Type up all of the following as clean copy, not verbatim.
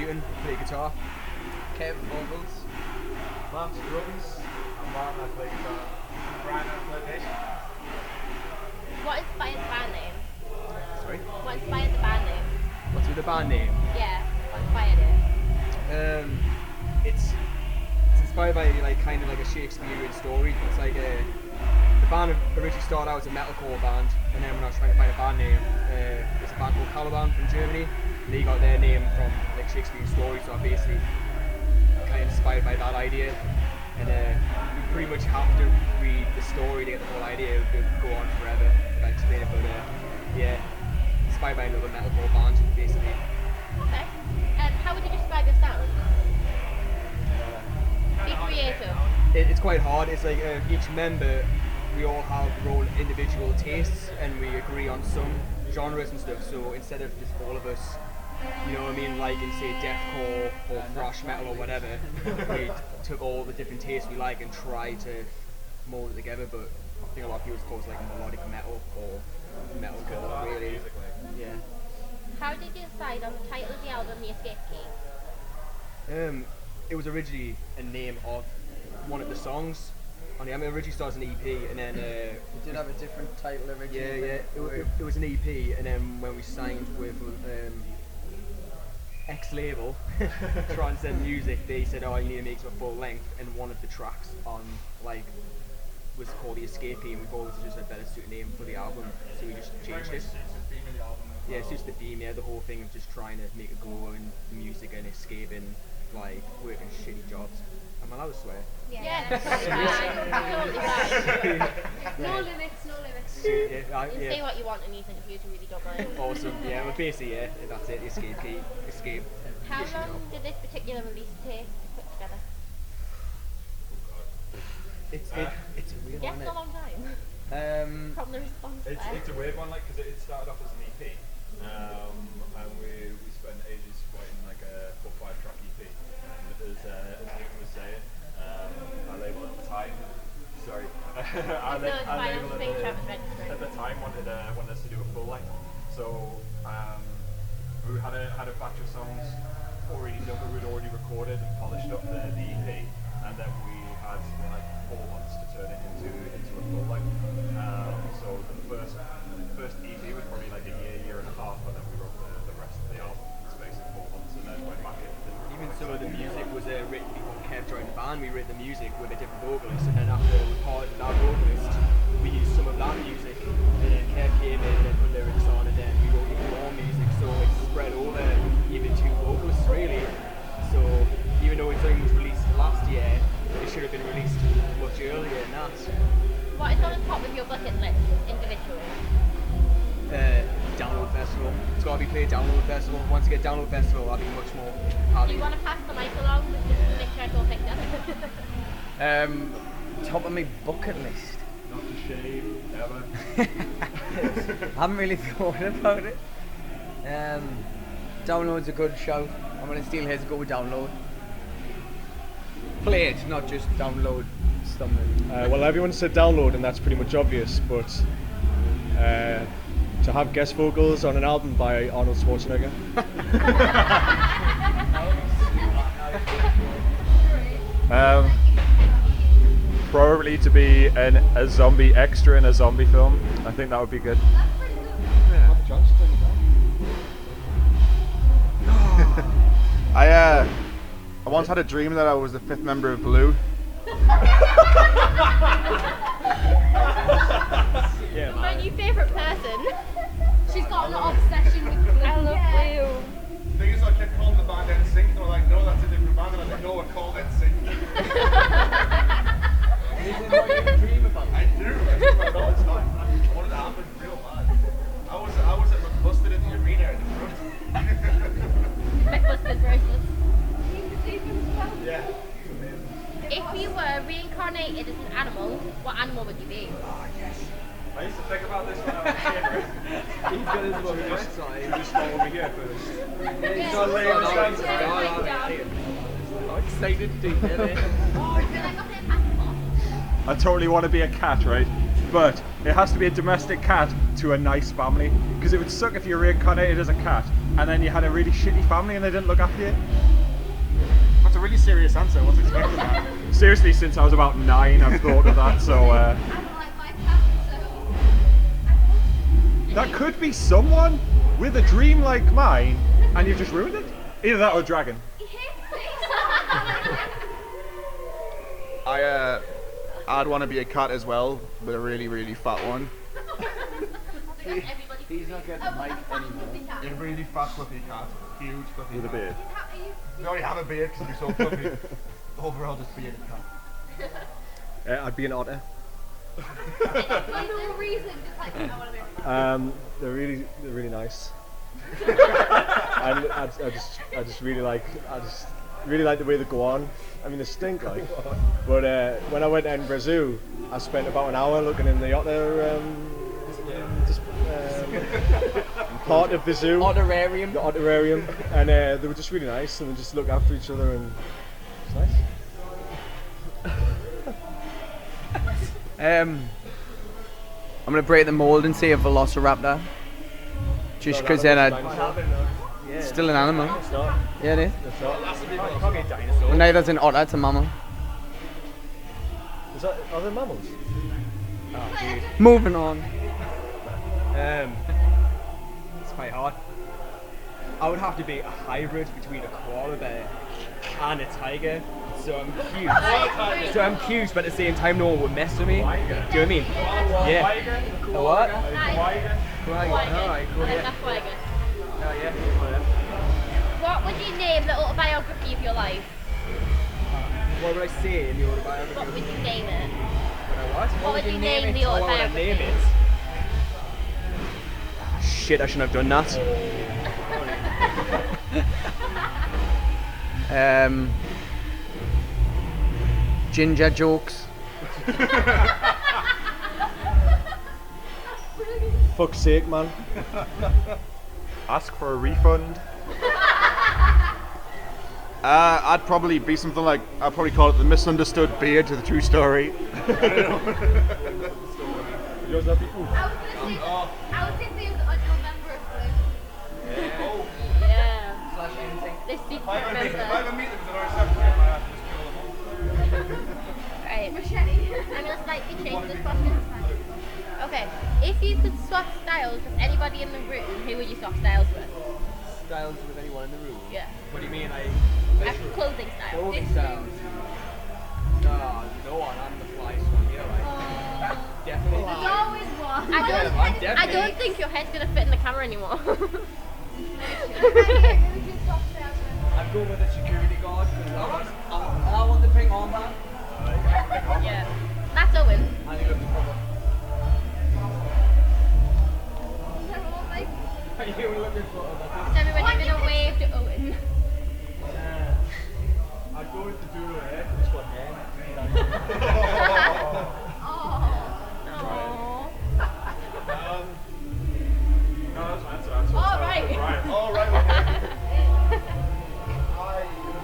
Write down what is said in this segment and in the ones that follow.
Newton, play guitar. Kev vocals. Mark's drums. And Mark I play guitar. Brian I play bass. What inspired the band name? Sorry? What inspired the band name? What's with the band name? Yeah, what inspired it? It's inspired by like kind of like a Shakespearean story. It's like the band originally started out as a metalcore band, and then when I was trying to find a band name, there's a band called Caliban from Germany, and they got their name from like Shakespearean story. So I basically kind of inspired by that idea, and you pretty much have to read the story to get the whole idea. It would go on forever if I explain it, but yeah, inspired by another metalcore band basically. Okay. How would you describe your sound? Be creative. It's quite hard. It's like each member, we all have our own individual tastes, and we agree on some genres and stuff. So instead of just all of us, you know what I mean, like in say deathcore or thrash metal or whatever, we took all the different tastes we like and tried to mold it together. But I think a lot of people call it like melodic metal or metalcore, really. Yeah. How did you decide on the title of the album, The Escape Key? It was originally a name of one of the songs on the album. It originally started as an EP, and then You did have a different title originally. yeah. It was an EP, and then when we signed with X label, Transcend Music, they said, "Oh, you need to make it a full length," and one of the tracks on like was called The Escape Key, and we thought it was just a better suited name for the album, so we just changed it. Yeah, it's just the theme, yeah, the whole thing of just trying to make a go in music and escaping, like, working shitty jobs. Am I allowed to swear? Yeah, that's totally fine. No limits, no limits. Yeah, You say what you want and you think you really don't mind. Awesome, yeah, well basically, yeah, that's it, the escape key, escape. How long did this particular release take to put together? It's a real Yes, one, a long time. From the response there. It's a weird one, like, because it started off as an EP, and we spent ages writing like a 4-5 track EP. And as Nick was saying, our label at the time, sorry, our label at the time wanted us to do a full length. So we had a batch of songs already done, we'd already recorded and polished up the EP, and then we had like 4 months to turn it into a full length. So the first EP was probably like a year and a half, and then we wrote the rest of the album in the space of 4 months, and then went back in. Even some of the music was written before Kev joined the band. We wrote the music with a different vocalist, and then after we parted with our vocalist, we used some of that music, and then Kev came in and put lyrics on, and then we wrote even more music, so it spread over even 2 vocalists really. So even though it was released last year, it should have been released much earlier than that. What is on the top of your bucket list individually? Download festival. It's got to be played download festival. Once you get download festival, I'll be much more happy. Do you want to pass the mic along just to make sure it's all picked up? Top of my bucket list. Not to shave, ever. I haven't really thought about it. Download's a good shout. I'm gonna steal his, go with download. Play it, not just download something. Well, everyone said download, and that's pretty much obvious, but to have guest vocals on an album by Arnold Schwarzenegger. Probably to be a zombie extra in a zombie film. I think that would be good. I once had a dream that I was the 5th member of Blue. My new favourite person. She's got an obsession with Blue. I love Blue. The thing is, I kept calling the band NSYNC, and they were like, no, that's a different band. And I was like, no, we're called NSYNC. This is what you dream about. I do. I dream about it all the time. I wanted to happen real bad. I was at McBusted in the arena at the front. McBusted bracelets. Yeah. If you were reincarnated as an animal, what animal would you be? I used to think about this when I was a kid. He's got his one first side. You just fall over here first. He's not laying on the ground. Excited deep in it. Oh, I feel like I'm playing basketball. I totally want to be a cat, right? But It has to be a domestic cat to a nice family. Because it would suck if you were reincarnated as a cat and then you had a really shitty family and they didn't look after you. That's a really serious answer. What's expecting that? Seriously, since I was about 9, I've thought of that. So I don't like my cat, so that could be someone with a dream like mine, and you've just ruined it. Either that or a dragon. he hates me. I'd want to be a cat as well, but a really, really fat one. Because everybody He's not getting the mic anymore. A really fat, fluffy cat. Huge, fluffy With a cat. beard. You already have a beard because you're so fluffy. Overall, just bearded cat. I'd be an otter. For no reason, just like, I want to be a They're really nice. I just really like the way they go on. I mean, they stink like. But when I went to Edinburgh Zoo, I spent about an hour looking in the otter part of the zoo. Honorarium. The otterarium, and they were just really nice, and they just looked after each other, and it's nice. I'm gonna break the mold and say a velociraptor. Just because then it's still an animal. It's not. Yeah, it is. It's not. Can't be a dinosaur. Well, neither's an otter, it's a mammal. Are they mammals? Moving on. It's quite hard. I would have to be a hybrid between a koala bear and a tiger. So I'm cute. So I'm cute, but at the same time, no one would mess with me. Do you know what I mean? Yeah. A what? Tiger. Alright, cool. Yeah. That's why I guess. Oh, yeah. What would you name the autobiography of your life? What would I say in the autobiography? What would you name it? What would you name it? the Oh, what would I name it? Shit, I shouldn't have done that. Ginger jokes. Fuck's sake, man. Ask for a refund. I'd probably be something like, I'd probably call it the misunderstood beard to the true story. Yours not be. I was thinking the unknown member of Yeah. The secret member. meet them, it's another separate. Right. Machete. I'm gonna slightly change this question. Okay. If you could swap styles with anybody in the room, who would you swap styles with? Styles with anyone in the room? Yeah. What do you mean? Clothing style. Clothing styles? No one. I'm the flyest one here, right? Definitely. There's always one. I definitely- don't think your head's gonna fit in the camera anymore. Who would you swap styles with? I'd go with a security guard because I want the pink armband. Yeah. That's Owen. I need to look proper. They're all like, You were looking for Is everybody gonna wave to Owen? I'd go with the dual hair. Just one hair. oh. Aww. No, that's my answer. All right. All right,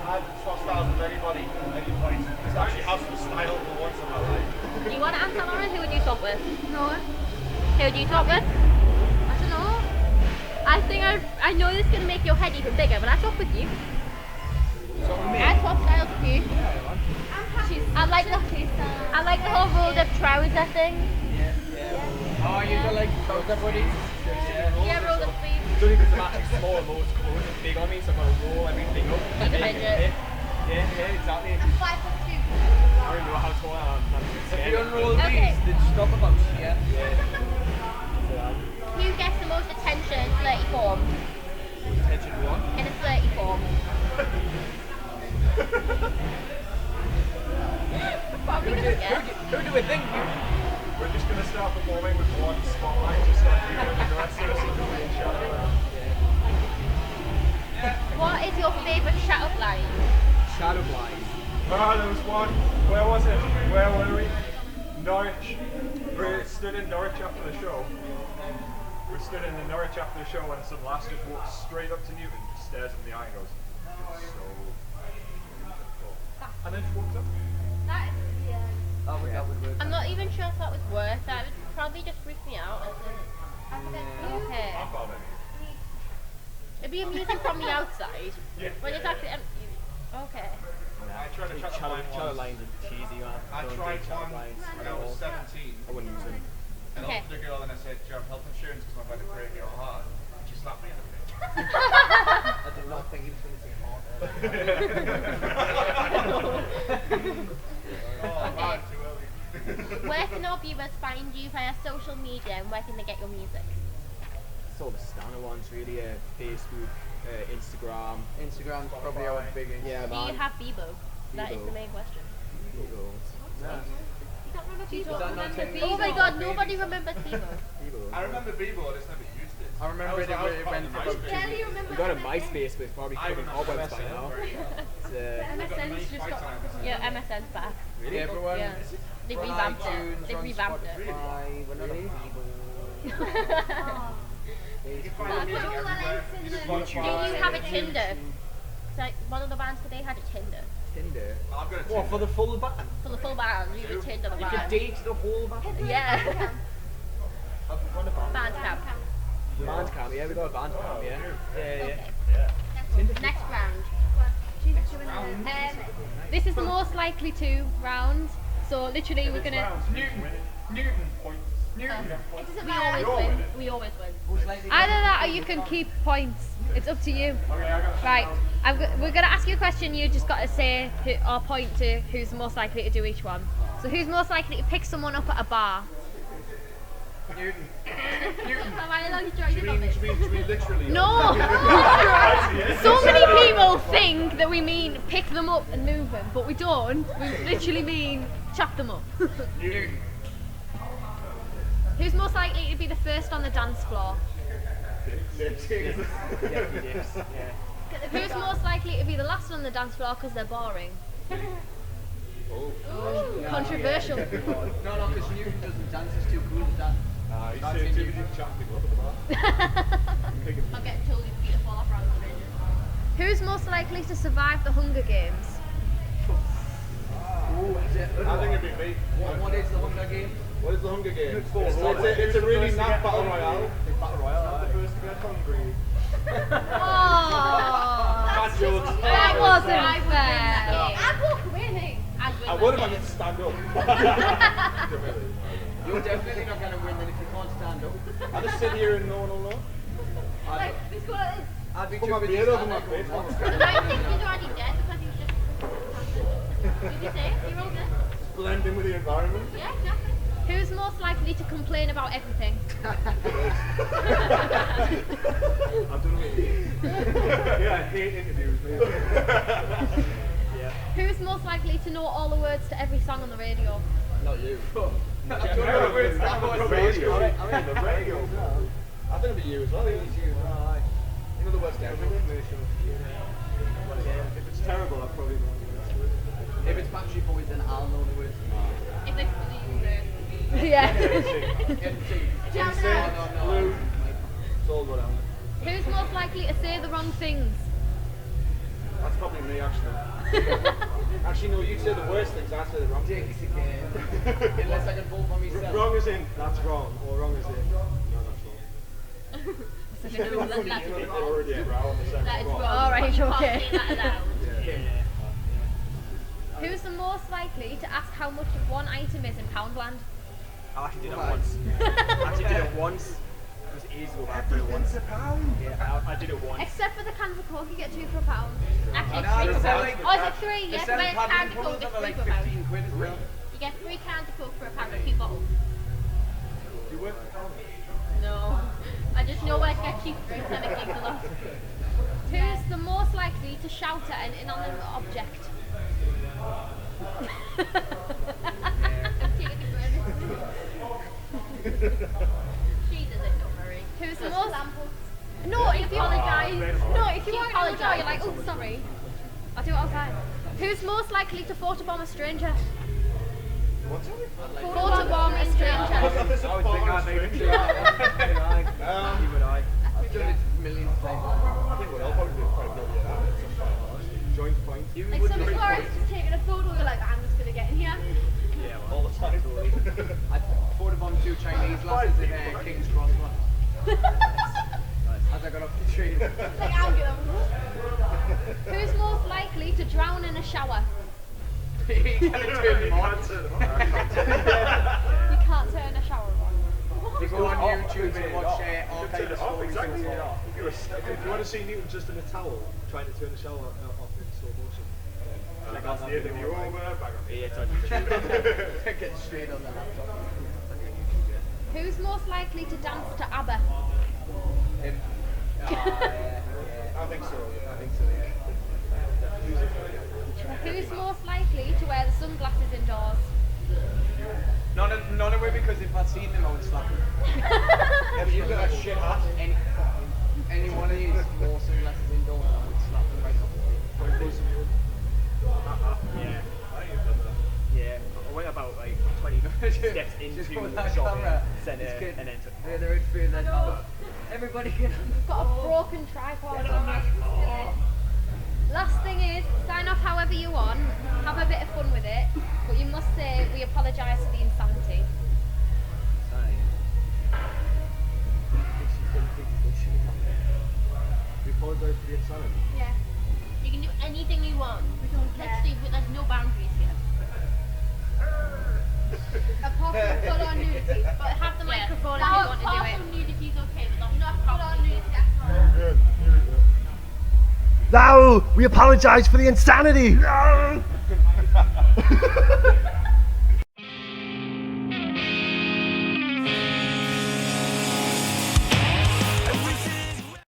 I'd swap styles with anybody at any point. Just actually have some style for once in my life. Do you want to answer, Lauren? Who would you swap with? No. Who would you swap with? I don't know. I think I know this is gonna make your head even bigger, but I swap with you. I swap styles with you. I like the whole rolled up trouser thing. Oh, you don't like trouser buddies? Yeah, rolled up sleeves. It's only because I'm actually small and most clothes are big on me, so I've got to roll everything up. Like a midget. Yeah, exactly. I'm 5'2". I don't know how tall I am. If you unroll Okay. these, they stop about here. Who gets the most attention in flirty form? Attention one. In a flirty form. Probably gonna get. Who do we think? We're just going to start performing with one spotlight, just like you know, and the rest of us are just being shut around. What is your favourite shut up line? Shadow blind. There was one. Where was it? Where were we? Norwich. We stood in Norwich after the show. We stood in the Norwich after the show and some lass just walks straight up to Newton, just stares him in the eye and goes, so beautiful. And then just walks up. That is, yeah. That would work. I'm not even sure if that was worth. That would Albi just freaked me out. Okay. It'd be amusing from the outside. When it's actually empty. Okay. I tried to chat lines are cheesy, man. I tried one when I was 17. I wouldn't use them. And I Okay. looked at the girl and I said, do you have health insurance? Because my bed is breaking your heart. She slapped me in the face. I did not think he was going to say hard. Oh, man, too early. Where can our viewers find you via social media and where can they get your music? It's all the standard ones, really. Facebook, Instagram. Instagram's probably our biggest. Yeah, Do man. you have Bebo? That is Bebo. the main question. Is that not technically- Oh my god, nobody remembers Bebo. I remember Bebo, I just never used it. I remember it was went part of from- the Barely remember We got a MSN. MySpace, but it's probably I covered remember cobwebs by MSN now. very well. It's, MSN's just got. Yeah, MSN's back. really? Everyone. Yeah. They We're on revamped iTunes, it. They we're on revamped it. Spotify, we're not Really? on Bebo. You can find the music everywhere. You just Do Spotify. you have a Tinder? It's like one of the bands today had a Tinder. Tinder. I've got a What, for the full band? For the full band, you would Tinder the You could band. date the whole band? Yeah. I've won a band. Bandcamp. Bandcamp, yeah, we got a Bandcamp, yeah. Okay. Tinder. Next round. This is the most likely to round. So literally we're gonna. Newton points. We always win. We always win. Either that or you can keep points. It's up to you. Right. We're gonna ask you a question. You just got to say or point to who's most likely to do each one. So who's most likely to pick someone up at a bar? Am I allowed to join in on this? Should we literally? No. So many people think that we mean pick them up and move them, but we don't. We literally mean chop them up. Who's most likely to be the first on the dance floor? Who's most likely to be the last on the dance floor because they're boring? Controversial. No, because Newton doesn't dance. He's too cool to dance. He's That's too in busy you. chatting people up at the bar. I'll get told his feet to fall off around the ring. Who's most likely to survive the Hunger Games? I think it'd be me. What is the Hunger Games? What is the Hunger Games? It's a really naff battle royale. Battle Royale. The first to get hungry. Oh, jokes. that wasn't I would win that fair. game. I'd walk away, mate. I'd win I that would if I game. get to stand up. You're definitely not going to win then if you can't stand up. I just sit here and no one will know. Like, let's go like this. I'd be Put too my busy beard over standing my up. face. I think he's already dead because he was just. Did you say? You're all good? Blend in with the environment. Yeah, exactly. Who's most likely to complain about everything? I've done it. Yeah, I hate interviews, mate. Who's most likely to know all the words to every song on the radio? Not you. I mean, the radio. I think it'd be you as well. You know the words to everything. If it's terrible, I'll probably know the words to it. If it's Backstreet Boys, then I'll know the words. If they fully use it. Yeah. Blue. It's all go down. Who's most likely to say the wrong things? That's probably me, actually. Actually, no, you say the worst things, I say the wrong things. Unless I can vote for myself. Wrong is in, that's wrong. Or wrong is in, no, that's wrong. That's They're already around the same That is spot. wrong. All right, You can't okay. say that aloud. Who's the most likely to ask how much of one item is in Poundland? I actually did it once. It was easy to go back to it once. Yeah, I did it once. Except for the cans of Coke, you get 2 for a pound. Actually, No, three it's for a like- pound. Oh, is it 3? They Yeah, sell but it's paddling cans of puzzles Coke, that are like it's 3 for a 15 quid as well. You get 3 cans of Coke for a pound and 2 bottles. You work for Pound? No. I just know where to get cheap drinks and it keeps a lot. Who's the most likely to shout at an inanimate object? I'm taking the bread. She does it, don't worry. Who's the Just most... example. No, if you apologise. No, if you She walk out the door, you're like, apologised. oh, sorry. I do it all the time. Who's most likely to photobomb a stranger? What's it? Photobomb a stranger. This is a foreign stranger. I've done it millions of times. I think we'll all probably be quite guilty of that at some point. Joint point. Like some tourist is taking a photo, you're like, I'm just going to get in here. All the time. photobomb 2 Chinese lasses at King's Cross one. As I got off the train. Like ambulance. Who's most likely to drown in a shower? You can't turn them on. You can't turn a shower on. You go on YouTube and watch Arcite stories. Exactly. If you want to see Newton just in a towel trying to turn the shower off in slow motion. That's the interview over. Back on the Get straight on the laptop. Who's most likely to dance to ABBA? Him. I think so. Yeah. Who's most likely to wear the sunglasses indoors? None of it, because if I'd seen them, I would slap them. Yeah, but you've got a shit hat. Any one of these more sunglasses indoors, I would slap them right off. Yeah, I think you've done that. Yeah, I went about like 20 steps into Just the hold that shopping camera. centre It's good. and then took They're in fear that everybody can. We've got a broken tripod. Last thing is, sign off however you want, have a bit of fun with it, but you must say we apologise for the insanity. We apologise for the insanity. Yeah. You can do anything you want. We don't care. There's no boundaries here. Apart from full on nudity. But have the Yeah. microphone Now, if you want to do apart it. from Nudity is okay, but not full on nudity. No, we apologise for the insanity.